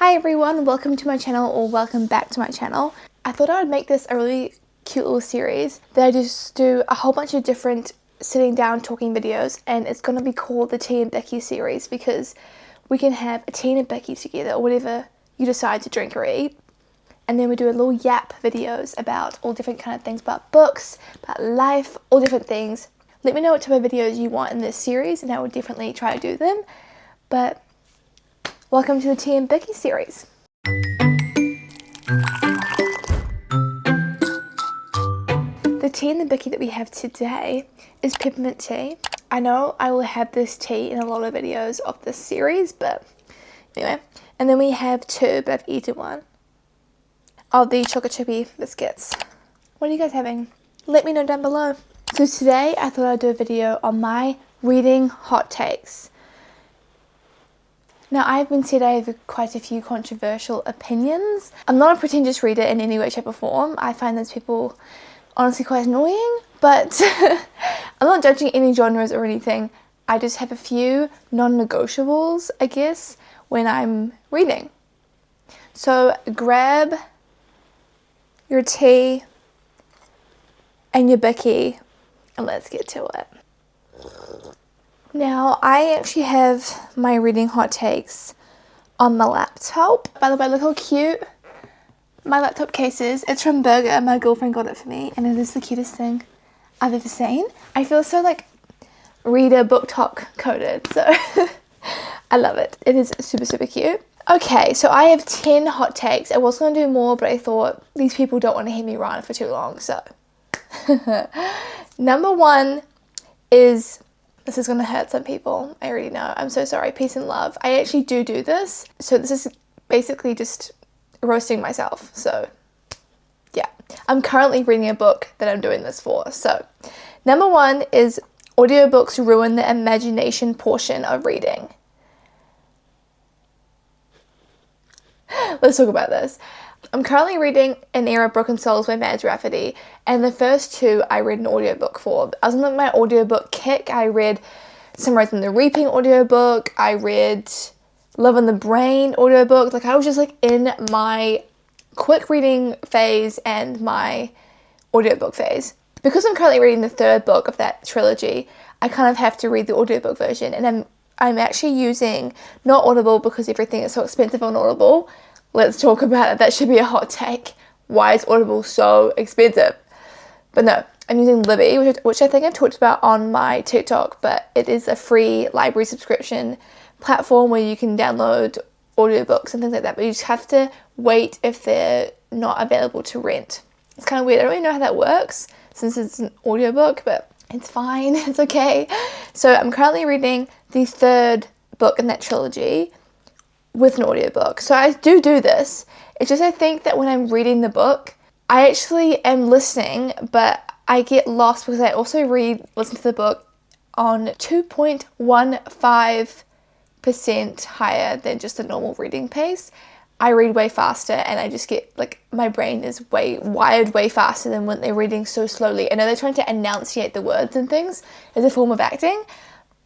Hi everyone, welcome to my channel or welcome back to my channel. I thought I would make this a really cute little series that I just do a whole bunch of different sitting down talking videos, and it's going to be called the Tea and BICCY series because we can have a tea and a BICCY together or whatever you decide to drink or eat. And then we do a little yap videos about all different kind of things, about books, about life, all different things. Let me know what type of videos you want in this series and I will definitely try to do them. But welcome to the Tea and BICCY series. The tea and the BICCY that we have today is peppermint tea. I know I will have this tea in a lot of videos of this series, but anyway. And then we have two, but I've eaten one, of the chocolate chippy biscuits. What are you guys having? Let me know down below. So today I thought I'd do a video on my reading hot takes. Now, I've been said I have quite a few controversial opinions. I'm not a pretentious reader in any way, shape or form. I find those people honestly quite annoying, but I'm not judging any genres or anything. I just have a few non-negotiables, I guess, when I'm reading. So grab your tea and your BICCY and let's get to it. Now, I actually have my reading hot takes on my laptop. By the way, look how cute my laptop case is. It's from Burger. My girlfriend got it for me, and it is the cutest thing I've ever seen. I feel so like reader book talk coded, so I love it. It is super, super cute. Okay, so I have 10 hot takes. I was going to do more, but I thought these people don't want to hear me run for too long, so. Number one is, this is going to hurt some people. I already know. I'm so sorry. Peace and love. I actually do this. So this is basically just roasting myself. So yeah. I'm currently reading a book that I'm doing this for. So number one is audiobooks ruin the imagination portion of reading. Let's talk about this. I'm currently reading An Era of Broken Souls by Mads Rafferty, and the first two I read an audiobook for. I was on my audiobook kick. I read Sunrise and the Reaping audiobook. I read Love in the Brain audiobook. Like, I was just like in my quick reading phase and my audiobook phase. Because I'm currently reading the third book of that trilogy, I kind of have to read the audiobook version, and I'm actually using not Audible because everything is so expensive on Audible. Let's talk about it. That should be a hot take. Why is Audible so expensive? But no, I'm using Libby, which I think I've talked about on my TikTok, but it is a free library subscription platform where you can download audiobooks and things like that, but you just have to wait if they're not available to rent. It's kind of weird. I don't really know how that works since it's an audiobook, but it's fine. It's okay. So I'm currently reading the third book in that trilogy with an audiobook. So I do this. It's just I think that when I'm reading the book, I actually am listening, but I get lost because I also listen to the book on 2.15% higher than just a normal reading pace. I read way faster and I just get like, my brain is wired way faster than when they're reading so slowly. I know they're trying to enunciate the words and things as a form of acting,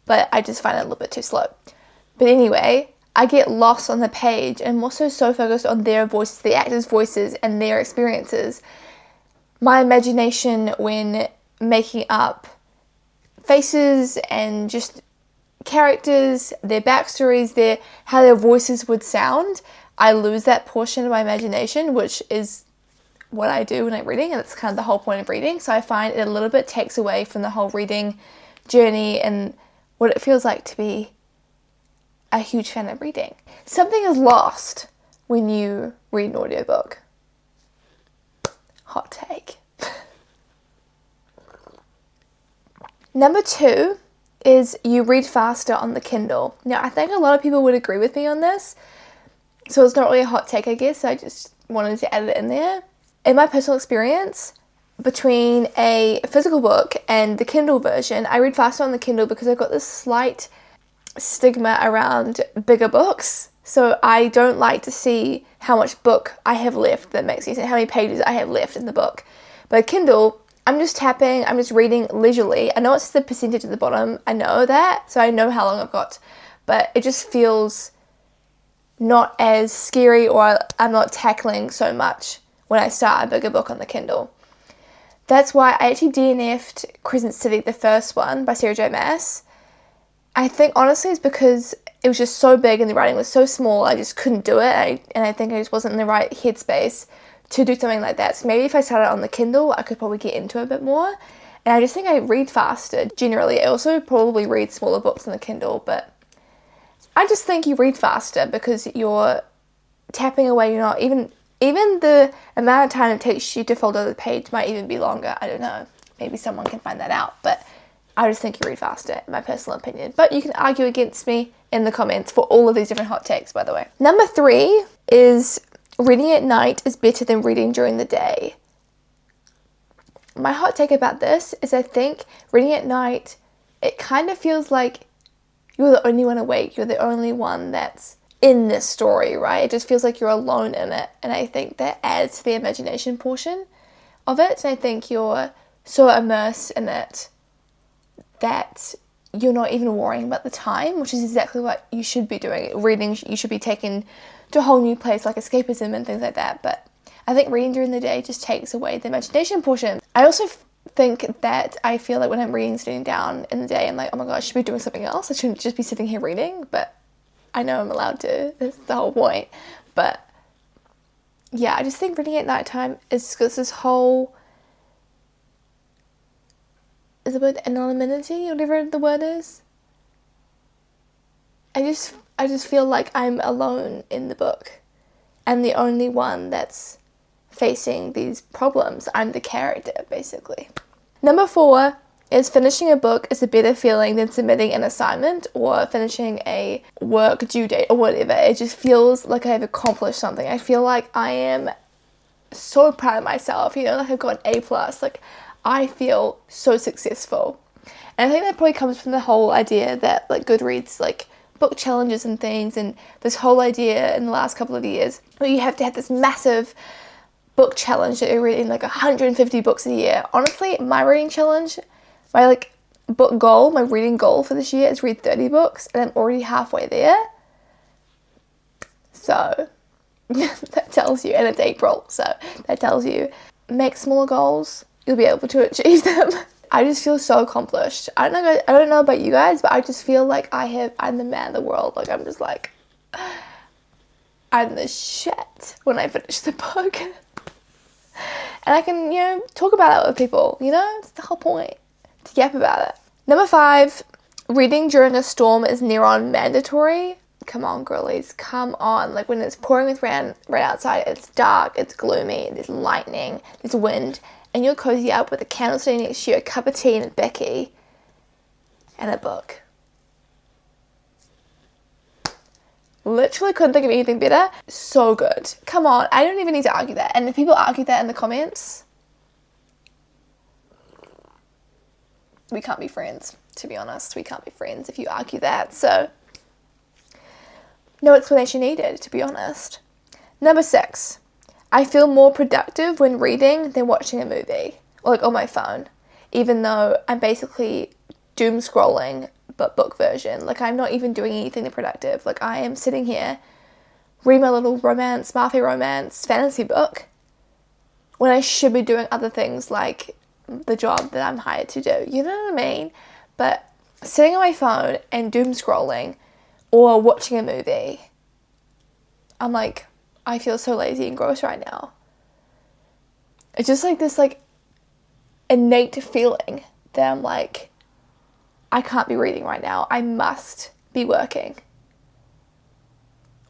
but I just find it a little bit too slow. But anyway, I get lost on the page and I'm also so focused on their voices, the actors' voices and their experiences. My imagination when making up faces and just characters, their backstories, how their voices would sound, I lose that portion of my imagination, which is what I do when I'm reading, and it's kind of the whole point of reading. So I find it a little bit takes away from the whole reading journey and what it feels like to be a huge fan of reading. Something is lost when you read an audiobook. Hot take. Number two is you read faster on the Kindle. Now, I think a lot of people would agree with me on this, so it's not really a hot take, I guess. I just wanted to add it in there. In my personal experience, between a physical book and the Kindle version, I read faster on the Kindle because I've got this slight stigma around bigger books. So I don't like to see how much book I have left, that makes sense, and how many pages I have left in the book. But Kindle, I'm just tapping, I'm just reading leisurely. I know it's the percentage at the bottom, I know that, so I know how long I've got, but it just feels not as scary, or I'm not tackling so much when I start a bigger book on the Kindle. That's why I actually DNF'd Crescent City, the first one by Sarah J Maas. I think honestly it's because it was just so big and the writing was so small, I just couldn't do it, and I think I just wasn't in the right headspace to do something like that. So maybe if I started on the Kindle, I could probably get into it a bit more. And I just think I read faster generally. I also probably read smaller books on the Kindle, but I just think you read faster because you're tapping away. You're not even the amount of time it takes you to fold over the page might even be longer. I don't know. Maybe someone can find that out, but I just think you read faster, in my personal opinion. But you can argue against me in the comments for all of these different hot takes, by the way. Number 3 is reading at night is better than reading during the day. My hot take about this is I think reading at night, it kind of feels like you're the only one awake. You're the only one that's in this story, right? It just feels like you're alone in it. And I think that adds to the imagination portion of it. And I think you're so immersed in it that you're not even worrying about the time, which is exactly what you should be doing. Reading, you should be taken to a whole new place, like escapism and things like that. But I think reading during the day just takes away the imagination portion. I also think that I feel like when I'm reading, sitting down in the day, I'm like, oh my gosh, I should be doing something else. I shouldn't just be sitting here reading, but I know I'm allowed to. That's the whole point. But yeah, I just think reading at nighttime is this whole, is the word anonymity, whatever the word is? I just feel like I'm alone in the book. I'm the only one that's facing these problems. I'm the character, basically. Number 4 is finishing a book is a better feeling than submitting an assignment or finishing a work due date or whatever. It just feels like I've accomplished something. I feel like I am so proud of myself, like I've got an A+. Like, I feel so successful. And I think that probably comes from the whole idea that, like, Goodreads, like, book challenges and things, and this whole idea in the last couple of years where you have to have this massive book challenge that you're reading like 150 books a year. Honestly, my reading challenge, my book goal, my reading goal for this year is read 30 books, and I'm already halfway there. So that tells you, and it's April, so that tells you, make smaller goals, you'll be able to achieve them. I just feel so accomplished. I don't know about you guys, but I just feel like I'm the man of the world. Like, I'm just like, I'm the shit when I finish the book. And I can, talk about it with people, it's the whole point, to yap about it. Number 5, reading during a storm is near on mandatory. Come on, girlies, come on. Like, when it's pouring with rain right outside, it's dark, it's gloomy, there's lightning, there's wind, and you're cozy up with a candle sitting next to you, a cup of tea and a Becky, and a book. Literally couldn't think of anything better. So good. Come on, I don't even need to argue that. And if people argue that in the comments, we can't be friends, to be honest. We can't be friends if you argue that. So, no explanation needed, to be honest. Number 6. I feel more productive when reading than watching a movie, or like on my phone, even though I'm basically doom scrolling, but book version. Like, I'm not even doing anything productive. Like, I am sitting here reading my little Martha romance fantasy book when I should be doing other things like the job that I'm hired to do. You know what I mean? But sitting on my phone and doom scrolling or watching a movie, I'm like, I feel so lazy and gross right now. It's just like this innate feeling that I'm like, I can't be reading right now. I must be working.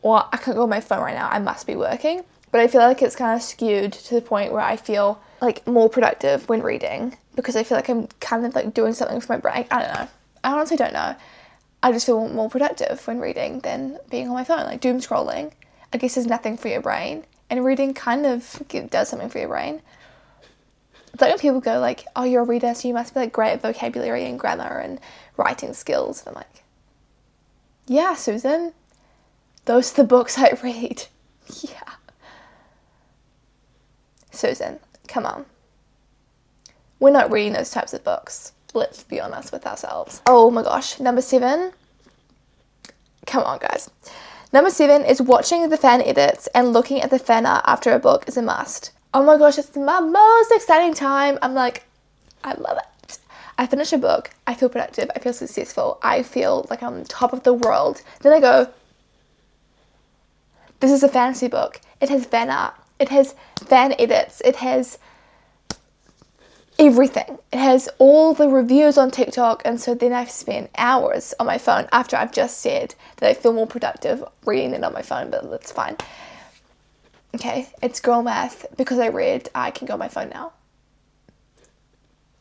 Or I can't go on my phone right now. I must be working. But I feel like it's kind of skewed to the point where I feel like more productive when reading, because I feel like I'm kind of like doing something for my brain. I don't know. I honestly don't know. I just feel more productive when reading than being on my phone. Like, doom scrolling, I guess, is nothing for your brain, and reading kind of does something for your brain. It's like when people go like, oh, you're a reader, so you must be like great at vocabulary and grammar and writing skills. And I'm like, yeah, Susan, those are the books I read. Yeah. Susan, come on. We're not reading those types of books. Let's be honest with ourselves. Oh my gosh. Number 7. Come on, guys. Number 7 is watching the fan edits and looking at the fan art after a book is a must. Oh my gosh, it's my most exciting time. I'm like, I love it. I finish a book, I feel productive, I feel successful, I feel like I'm on top of the world. Then I go, this is a fantasy book. It has fan art. It has fan edits. It has everything. It has all the reviews on TikTok, and so then I've spent hours on my phone after I've just said that I feel more productive reading it on my phone, but that's fine. Okay, it's girl math. Because I read, I can go on my phone now.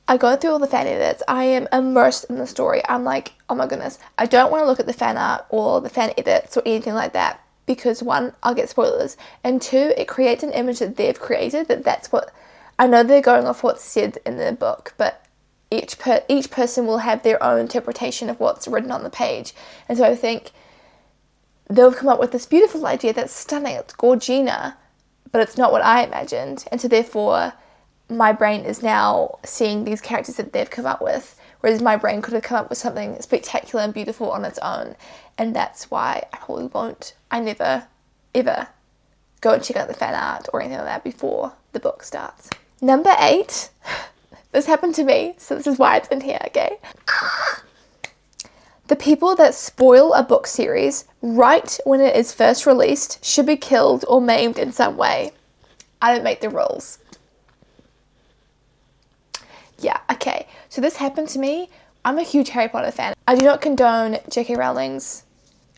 I go through all the fan edits. I am immersed in the story. I'm like, oh my goodness. I don't want to look at the fan art or the fan edits or anything like that, because 1, I'll get spoilers, and 2, it creates an image that they've created, that's what, I know they're going off what's said in the book, but each person will have their own interpretation of what's written on the page. And so I think they'll come up with this beautiful idea that's stunning, it's gorgina, but it's not what I imagined. And so therefore, my brain is now seeing these characters that they've come up with, whereas my brain could have come up with something spectacular and beautiful on its own. And that's why I never, ever go and check out the fan art or anything like that before the book starts. Number 8, this happened to me, so this is why it's in here, okay? The people that spoil a book series right when it is first released should be killed or maimed in some way. I don't make the rules. Yeah, okay, so this happened to me. I'm a huge Harry Potter fan. I do not condone J.K. Rowling's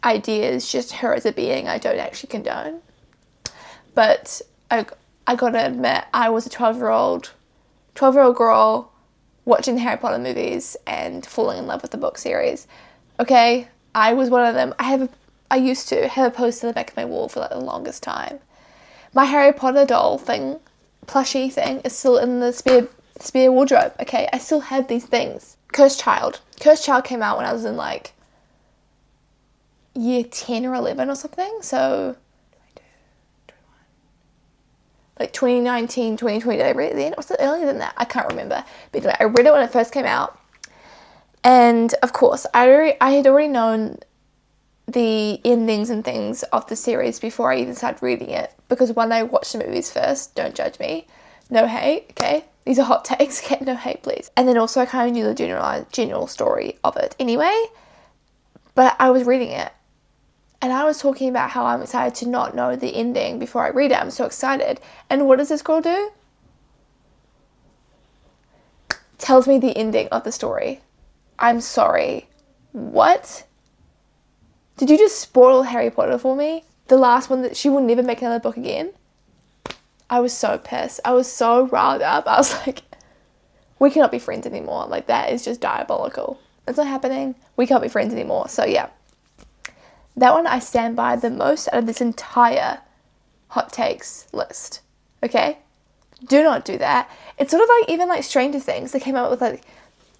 ideas, just her as a being, I don't actually condone. But I gotta admit, I was a 12-year-old girl watching the Harry Potter movies and falling in love with the book series. Okay, I was one of them. I used to have a poster in the back of my wall for like the longest time. My Harry Potter doll thing, plushie thing, is still in the spare wardrobe. Okay, I still have these things. Cursed Child came out when I was in like year 10 or 11 or something, so like 2019, 2020, did I read it then? Or was it earlier than that? I can't remember. But anyway, I read it when it first came out. And of course, I had already known the endings and things of the series before I even started reading it. Because when I watched the movies first, don't judge me. No hate, okay? These are hot takes, okay? No hate, please. And then also I kind of knew the general story of it anyway. But I was reading it. And I was talking about how I'm excited to not know the ending before I read it. I'm so excited. And what does this girl do? Tells me the ending of the story. I'm sorry. What? Did you just spoil Harry Potter for me? The last one that she will never make another book again? I was so pissed. I was so riled up. I was like, we cannot be friends anymore. Like, that is just diabolical. It's not happening. We can't be friends anymore. So yeah. That one I stand by the most out of this entire hot takes list. Okay? Do not do that. It's sort of like even like Stranger Things. They came out with like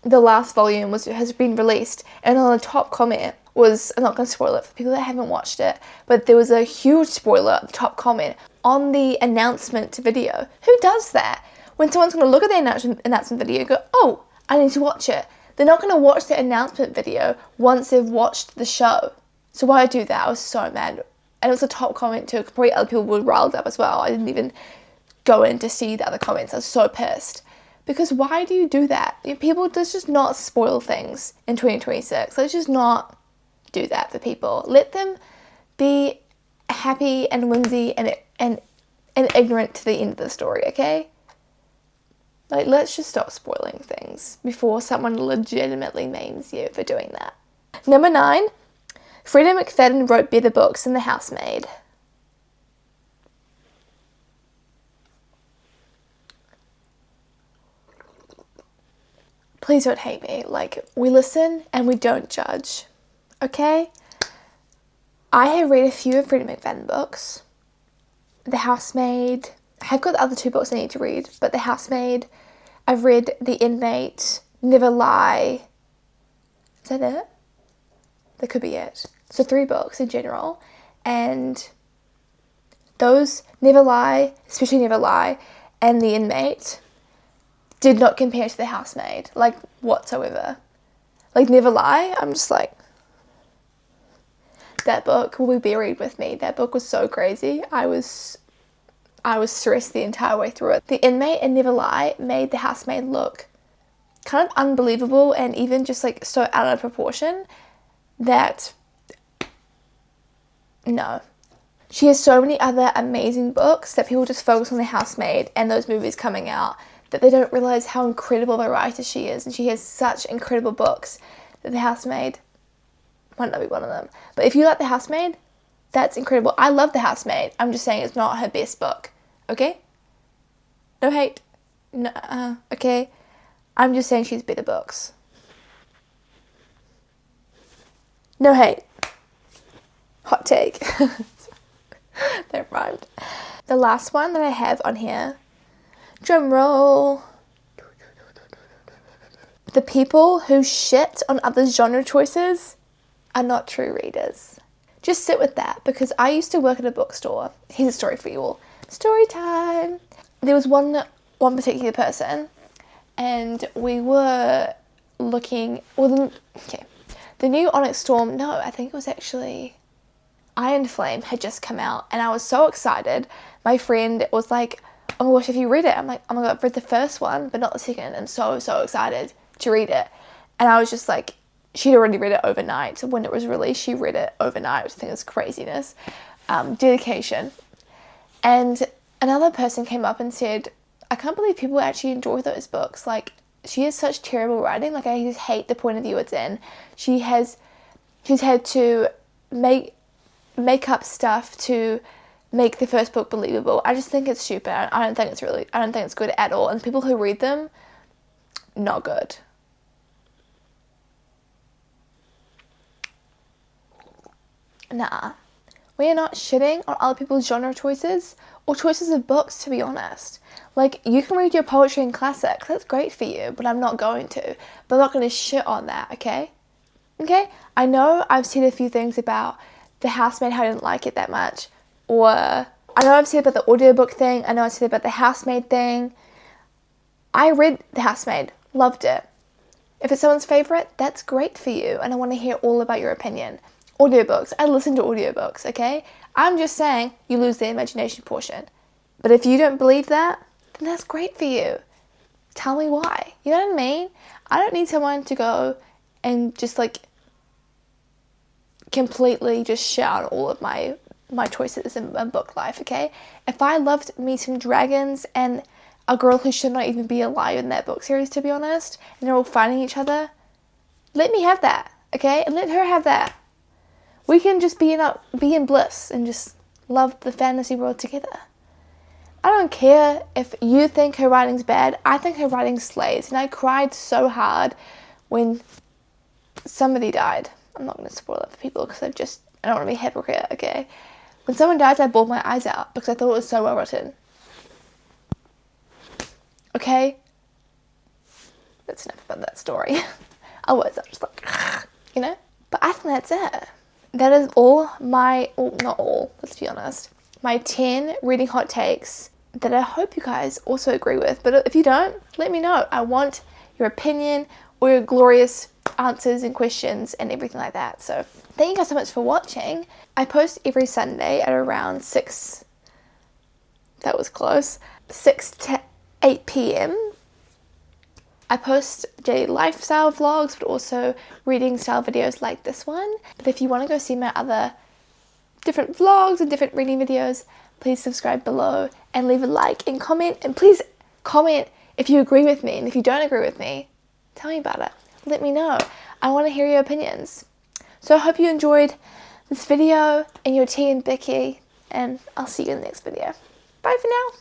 the last volume has been released, and on the top comment was, I'm not going to spoil it for people that haven't watched it, but there was a huge spoiler at the top comment on the announcement video. Who does that? When someone's going to look at the announcement video and go, oh, I need to watch it. They're not going to watch the announcement video once they've watched the show. So why I do that? I was so mad. And it was a top comment too. Probably other people were riled up as well. I didn't even go in to see the other comments. I was so pissed. Because why do you do that? People, let's just not spoil things in 2026. Let's just not do that for people. Let them be happy and whimsy and ignorant to the end of the story, okay? Like, let's just stop spoiling things before someone legitimately maims you for doing that. Number 9. Freida McFadden wrote better books than The Housemaid. Please don't hate me. Like, we listen and we don't judge. Okay? I have read a few of Freida McFadden books. The Housemaid. I have got the other 2 books I need to read, but The Housemaid. I've read The Inmate, Never Lie. Is that it? That could be it. So 3 books in general. And those, Never Lie, especially Never Lie, and The Inmate, did not compare to The Housemaid, like, whatsoever. Like, Never Lie, I'm just like, that book will be buried with me. That book was so crazy. I was stressed the entire way through it. The inmate in Never Lie made the housemaid look kind of unbelievable and even just like so out of proportion that no. She has so many other amazing books that people just focus on the housemaid and those movies coming out that they don't realize how incredible of a writer she is. And she has such incredible books that the housemaid might not be one of them. But if you like the housemaid, that's incredible. I love the housemaid. I'm just saying it's not her best book. Okay? No hate. No, okay? I'm just saying she's better books. No hate. Hot take. That rhymed. The last one that I have on here, drum roll. The people who shit on others' genre choices are not true readers. Just sit with that, because I used to work at a bookstore. Here's a story for you all. Story time. There was one particular person, and we were looking, the new Onyx Storm, no, I think it was actually Iron Flame had just come out, and I was so excited. My friend was like, oh my gosh, have you read it? I'm like, oh my god, I've read the first one, but not the second. I'm so excited to read it. And I was just like, she'd already read it overnight. So when it was released, she read it overnight, which I think is craziness. Dedication. And another person came up and said, I can't believe people actually enjoy those books. Like, she has such terrible writing. Like, I just hate the point of view it's in. She's had to make up stuff to make the first book believable. I just think it's stupid. I don't think it's good at all. And people who read them, not good. Nah. We are not shitting on other people's genre choices or choices of books, to be honest. Like, you can read your poetry and classics. That's great for you, but I'm not going to. But I'm not going to shit on that, okay? Okay? I know I've said a few things about the housemaid, how I didn't like it that much. Or I know I've said about the audiobook thing. I know I've said about the housemaid thing. I read The Housemaid. Loved it. If it's someone's favourite, that's great for you. And I want to hear all about your opinion. Audiobooks. I listen to audiobooks, okay? I'm just saying you lose the imagination portion. But if you don't believe that, then that's great for you. Tell me why. You know what I mean? I don't need someone to go and just like completely just shout all of my choices in book life, okay? If I loved me some dragons and a girl who should not even be alive in that book series, to be honest, and they're all fighting each other, let me have that, okay? And let her have that. We can just be in bliss and just love the fantasy world together. I don't care if you think her writing's bad. I think her writing slays. And I cried so hard when somebody died. I'm not going to spoil it for people because I don't want to be a hypocrite, okay? When someone dies, I bawled my eyes out because I thought it was so well written. Okay? That's enough about that story. Otherwise, I'm just like, you know? But I think that's it. That is all not all, let's be honest, my 10 reading hot takes that I hope you guys also agree with. But if you don't, let me know. I want your opinion or your glorious answers and questions and everything like that. So thank you guys so much for watching. I post every Sunday at around 6, that was close, 6 to 8 p.m. I post daily lifestyle vlogs, but also reading style videos like this one. But if you want to go see my other different vlogs and different reading videos, please subscribe below and leave a like and comment. And please comment if you agree with me. And if you don't agree with me, tell me about it. Let me know. I want to hear your opinions. So I hope you enjoyed this video and your tea and Bicky. And I'll see you in the next video. Bye for now.